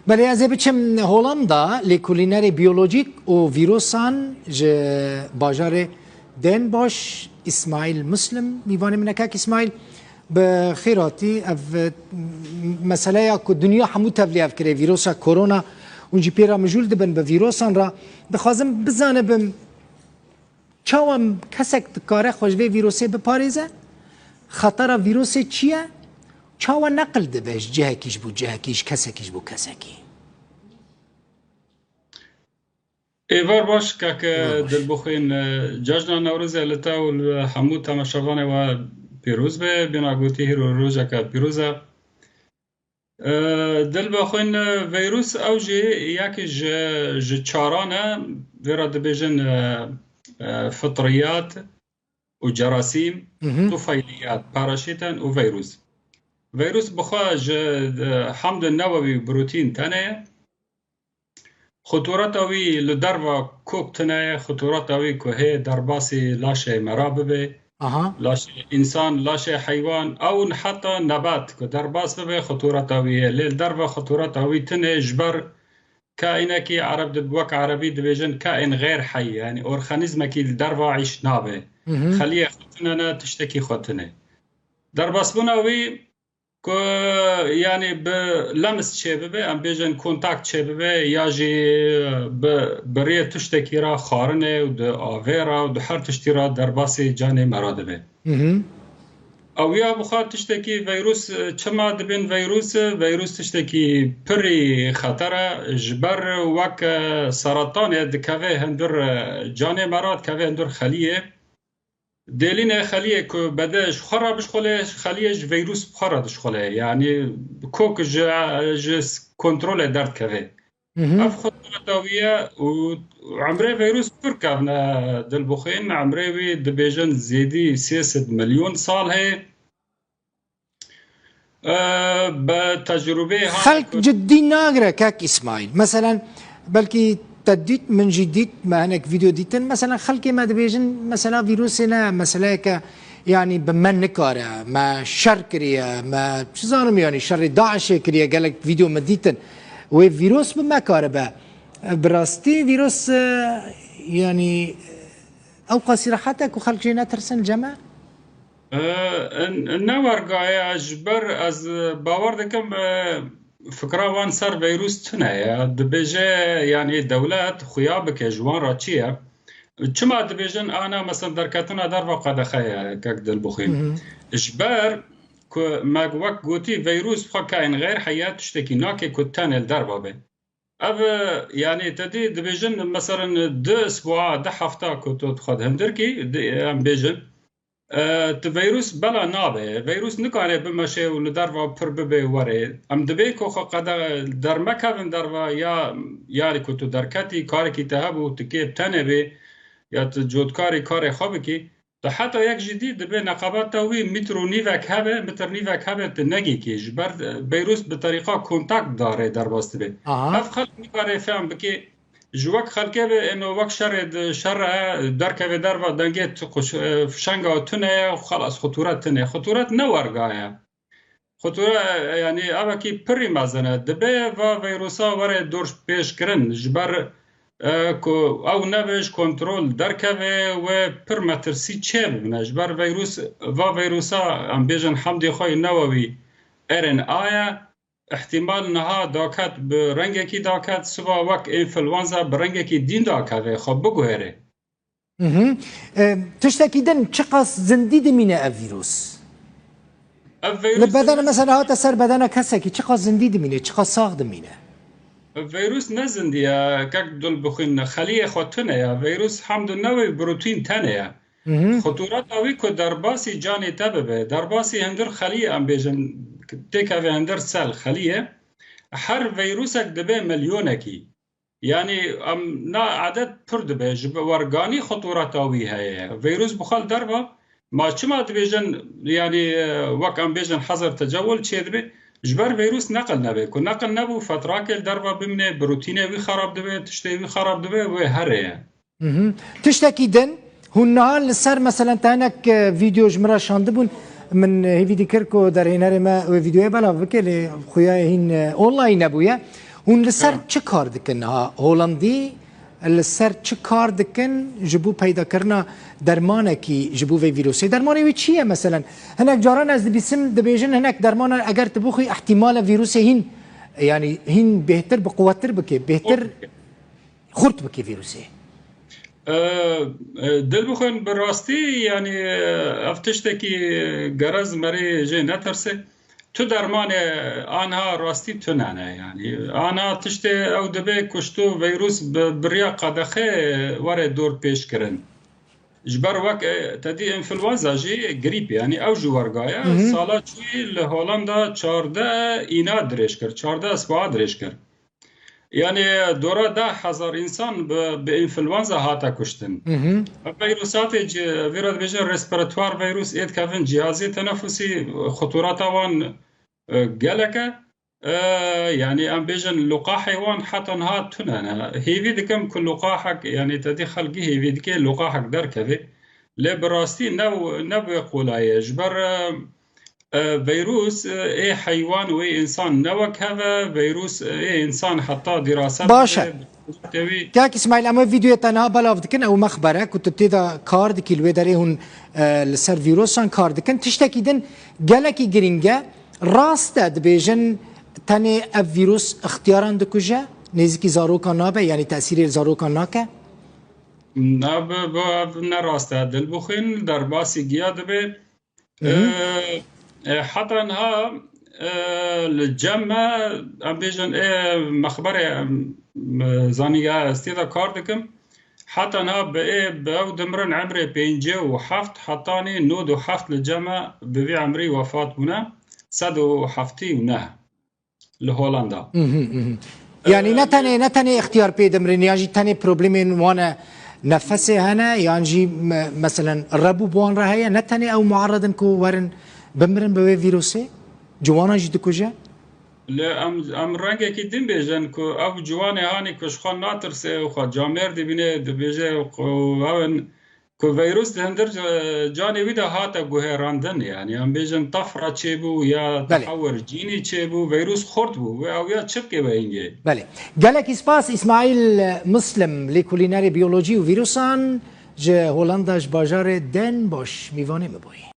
بله از بچم هولندا لیکولینر بیولوژیک و ویروسان ج باجار دن باش اسماعیل مسلم میوانه منکک اسماعیل بخیراتی اف مسئله یا که دنیا همو تبلیغ کرده ویروس کرونا اونجی پیرا مجول دبن به ویروسان را بخوازم بزنه بم چاوم کسک کاره خوشوی ویروسی بپاریزه خطر ویروسی چیه؟ چاوا نقل دبش جه کیش بو جه کیش کسکیش بو کسکی ایوار باش که دل بخوین جشن نوروز لتا و همو تماشاوانه و پیروز به بناگوتی هیرو روزا که پیروزه دل بخوین ویروس او یکی چارانه ویرا دبیجن فطریات و جراثیم طفیلیات پاراشیتن و ویروس بخواج حمض نووي بروتين تانية خطورات اوي لدروا كوك تانية خطورات اوي كوهي درباسي لاشي مراببه لاشي انسان لاشي حيوان او حتى نبات كدرباس ببه خطورات اوي للدروا خطورات اوي تانية جبر كائنكي عرب دبوك عربي دبيجن كائن غير حي يعني اورخانيزمكي الدروا عيش نابه خليه خطنا تشتكي خطنه درباس بناوي که یعنی به لمس چه ببه ام بیجن کنتاکت چه ببه یا جی بریه تشتکی را خارنه و ده آویرا و ده هر تشتی را در باسی جانه مراده به او یا بخواد تشتکی ویروس چما دبین ویروس تشتکی پری خطره جبر وک سرطان دکوه هندر جانه مراد کوه هندر خلیه دلين خليه كو بداش خرا بشخله خليه فيروس بخرا دشخله يعني كوك جس كنترول درد كذا افخذ تاويه وعمره فيروس بركبنا دل بخين عمره دبيجن زيدي 6 مليون صال هي بتجربه خلق جدي ناقره كاك اسماعيل مثلا بلكي تديت من جديد ما هناك فيديو ديتن مثلا خلقي ما دبيجن مثلا فيروسنا مثلا ك يعني بمن نكاره ما شر كريا ما شو زانم يعني شر داعش كريا قال لك فيديو مديتن وفيروس بما كاره براستي فيروس يعني او قصيره حتى كو خلق جينا ترسن جماعه نورقايا جبر از باور دكم فكرة وان صار فيروس تنايا دبيجي يعني دولات خيابك جوان راتشيا كما دبيجن انا مثلا دركاتنا در وقت خيا كاك دل بخين اجبار ما وقت قوتي فيروس بخا كاين غير حياة تشتكي ناكي كتان الدربة به اف يعني تدي دبيجن مثلا 2 اسبوع 10 هفته كنت تخد هندركي بيجن فيروس بلا نابه فيروس نكانه بمشي ولدروا برببه وري ام دبي كو قد درمكن دروا يا يعني كنت دركتي كاركي تهبو تكيب تنبي يا جودكاري كاري خابكي حتى يك جديد دبي نقابات توي متر نيفك هبه متر نيفك هبه تنجي كي جبر فيروس بطريقه كونتاكت داره درباست به افخل نكاري فهم بكي جوك خلقه انه وقت شر دركه دروا دنگت فشنگا تنه خلاص خطورات نورگايا خطوره يعني اوكي بري مازنه دبه و فيروسا ور دورش پیش کرن جبر او نبش کنترل دركه و پر مترسي چه بنه جبر فيروسا ام بيجن حمدي خوي نووي ارن آیا احتمال نها داکت به رنگی کی داکت سوا وک انفلوانزا به رنگی کی دین داکت خب بگوهره تشتكي دن چقاس زنديد مينه الفيروس لبدن مثلا هات سر بدن كسكي چقاس زنديد مينه چقاس ساغد مينه الفيروس نزنديا كاك دول بخين خليه خطنه يا فيروس حمض نووي بروتين تانية خطورات اوي كو درباسي جاني تببه درباسي هندر خليه ام بيجن تيكا في هندر سال خليه هر فيروسك دبه مليونكي يعني نا عدد پر دبه جب ورقاني خطورات اوي هي فيروس بخال دربه ما چما دبيجن يعني وك ام بيجن حظر تجول چه دبه جبر فيروس نقل نبه كو نقل نبو فتراك الدربه بمنه بروتينه وي خراب دبه تشتي وي خراب دبه و هره تشتكي دن هنها لسر مثلا تانك فيديو جمرا شاندبون من هيفيدي كيركو در هنر ما فيديو بلا بكل خويا هين اونلاين ابويا هون لسر چه کار دکن ها هولندی لسر چه کار دکن جبو پیدا کرنا درمانه کی جبو وی ویروسی درمانه وی چیه مثلا هناك جاران از بیسم دبیجن هناك درمانه اگر تبوخی احتمال ویروس هین يعني هين بهتر بقوتر بكي بهتر خرط بكي فيروسي دل بخون براستي يعني افتشتكي غرز مري جي نترسه تو درمان آنها راستی تو نه يعني آنها تشته او دبه کشتو ویروس بریا قدخه وره دور پیش کرن جبر وقت تدی انفلوانزا جی گریپ يعني او جوارگایا سالا چوی لهولندا 14 اینا درش کرد 14 اسبوع درش کرد يعني دورا 10,000 انسان به انفلوانزا هاتا کشتن ویروسات ویراد بجن رسپیراتوار ویروس اید کفن جهازی تنفسی خطورات وان گلکه يعني ام بيجن لقاح حيوان حتى نهار تنانا هيفي دكم كل لقاحك يعني تدي خلقي هيفي دكي لقاحك دركبه لا براستي نو يقول جبر فيروس اي حيوان واي انسان نوك هذا فيروس اي انسان حتى دراسات باشا كاك اسماعيل اما فيديو تنها بلاف دكن او مخبره كنت بتدا كارد كي الويدري هون لسر فيروسان كارد كن تشتكي دن جالكي جرينجا راست دبيجن تاني الفيروس اختيارا دكوجا نزيكي زاروكا نابه يعني تأثير زاروكا ناكا ناب نراسته دل بخين در باسی گیا دبه حتی انها الجمع ام بیجن مخبر زانیگا استیدا کار دکم حتی انها به او دمرن عمره 57 حتانی 97 الجمع بوی عمری وفات بونه 179 لهولندا يعني نتني اختيار بيدمرين يعني تاني بروبليمين وانا نفسي هنا يعني مثلا الربو بوان رهاية نتني او معرضن كو ورن بمرن بوي فيروسي جوانا جدكو جا لا ام رنگه کی دین بیجن کو او جوانه هانی کشخان ناترسه و خود جامر دی بینه دی بیجه و کو ویروس دهندر جانی ویدا هاتا گوهراندن يعني ام بیجن طفره چه بو یا تحور جینی چه بو ویروس خورد بو او یا چپکه بینگه بله قالك اسباس اسماعيل مسلم لكوليناري بيولوجي وفيروسان جه هولندا باجار دن باش میوانه مبوی